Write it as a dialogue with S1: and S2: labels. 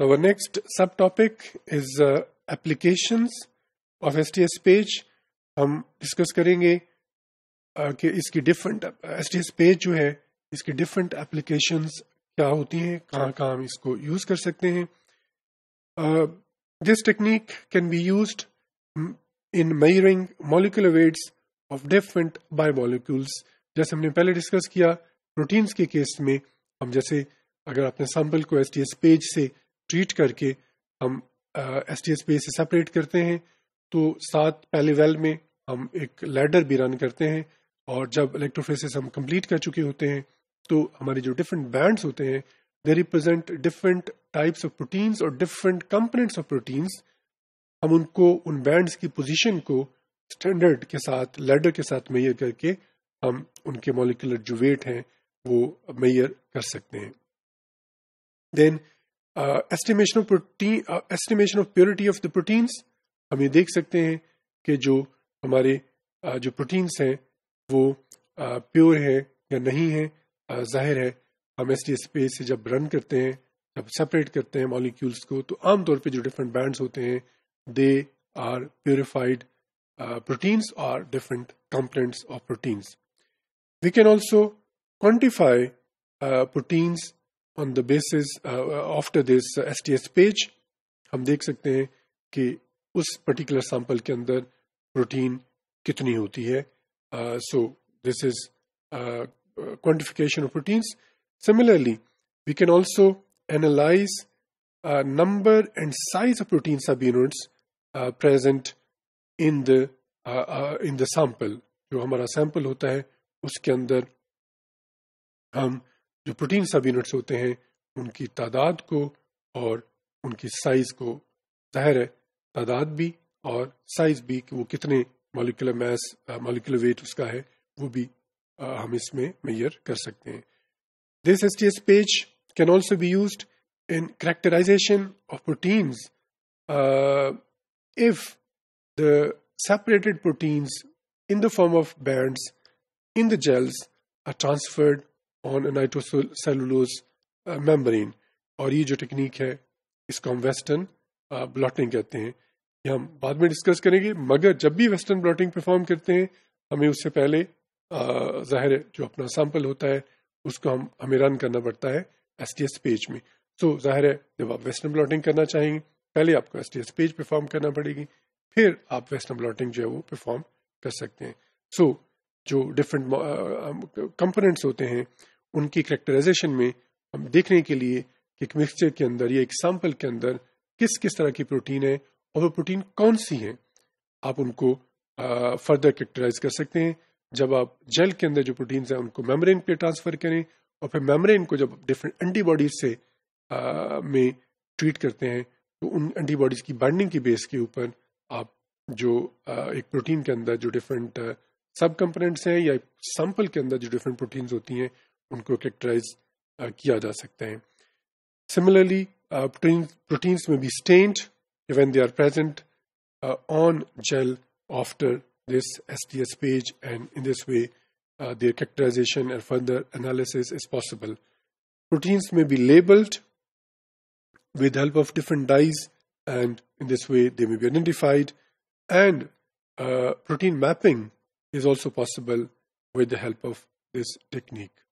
S1: So our next subtopic is applications of STS page. हम discuss करेंगे कि इसकी डिफरेंट STS पेज जो है इसकी डिफरेंट एप्लीकेशंस क्या होती हैं, कहाँ कहाँ हम इसको यूज कर सकते हैं. This technique can be used in measuring molecular weights of different biomolecules. जैसे हमने पहले डिस्कस किया प्रोटीन्स के केस में, हम जैसे अगर अपने सैंपल को STS पेज से ट्रीट करके हम STS पेज से सेपरेट करते हैं तो साथ पहले वेल में हम एक लैडर भी रन करते हैं, और जब इलेक्ट्रोफोरेसिस हम कंप्लीट कर चुके होते हैं तो हमारे जो डिफरेंट बैंड्स होते हैं they represent different types of proteins और डिफरेंट कंपोनेंट्स ऑफ प्रोटीन्स. हम उनको उन बैंड्स की पोजीशन को स्टैंडर्ड के साथ लैडर के साथ मेजर करके हम उनके मॉलिक्यूलर जो वेट हैं वो मेजर कर सकते हैं. Then estimation of purity of the proteins. हम ये देख सकते हैं कि जो हमारे जो प्रोटीन्स हैं वो प्योर है या नहीं है. जाहिर है हम STS पेज से जब रन करते हैं, जब सेपरेट करते हैं मॉलिक्यूल्स को, तो आमतौर पे जो डिफरेंट बैंड्स होते हैं they are purified proteins or different components of proteins. We can also quantify proteins on the basis after this STS page. हम देख सकते हैं कि उस पर्टिकुलर सैंपल के अंदर प्रोटीन कितनी होती है. So this is quantification of proteins. Similarly, we can also analyze number and size of protein subunits present in the sample. जो हमारा सैंपल होता है उसके अंदर हम जो प्रोटीन सब यूनिट्स होते हैं उनकी तादाद को और उनकी साइज को, जाहिर है तादाद भी और साइज भी कि वो कितने मॉलिक्यूलर मास मॉलिक्यूलर वेट उसका है वो भी हम इसमें मेजर कर सकते हैं. This STS page can also be used in characterization of proteins if the separated proteins in the form of bands in the gels are transferred on a nitrocellulose membrane. और ये जो टेक्निक है इसको हम western blotting कहते हैं. ये हम बाद में डिस्कस करेंगे, मगर जब भी वेस्टर्न ब्लॉटिंग परफॉर्म करते हैं हमें उससे पहले ज़ाहिर है जो अपना सैंपल होता है उसको हमें रन करना पड़ता है STS पेज में. तो ज़ाहिर है जब आप वेस्टर्न ब्लॉटिंग करना चाहेंगे पहले आपको STS पेज परफॉर्म करना पड़ेगी, फिर आप वेस्टर्न ब्लॉटिंग जो है वो परफॉर्म कर सकते हैं. सो जो डिफरेंट कंपोनेंट्स होते हैं उनकी कैरेक्टराइजेशन में हम देखने के लिए कि एक मिक्सचर के अंदर या एक सैंपल के अंदर किस किस तरह की प्रोटीन है और वो प्रोटीन कौन सी है, आप उनको फर्दर कैरेक्टराइज कर सकते हैं. जब आप जेल के अंदर जो प्रोटीन्स हैं उनको मेम्ब्रेन पे ट्रांसफर करें और फिर मेम्ब्रेन को जब डिफरेंट एंटीबॉडीज से में ट्रीट करते हैं तो उन एंटीबॉडीज की बाइंडिंग की बेस के ऊपर आप जो एक प्रोटीन के अंदर जो डिफरेंट सब कंपोनेंट्स हैं या सैंपल के अंदर जो डिफरेंट प्रोटीन्स होती हैं उनको कैरेक्टराइज किया जा सकता है. Similarly proteins may be stained when they are present on gel after this STS page, and in this way their characterization and further analysis is possible. Proteins may be labeled with the help of different dyes, and in this way they may be identified, and protein mapping is also possible with the help of this technique.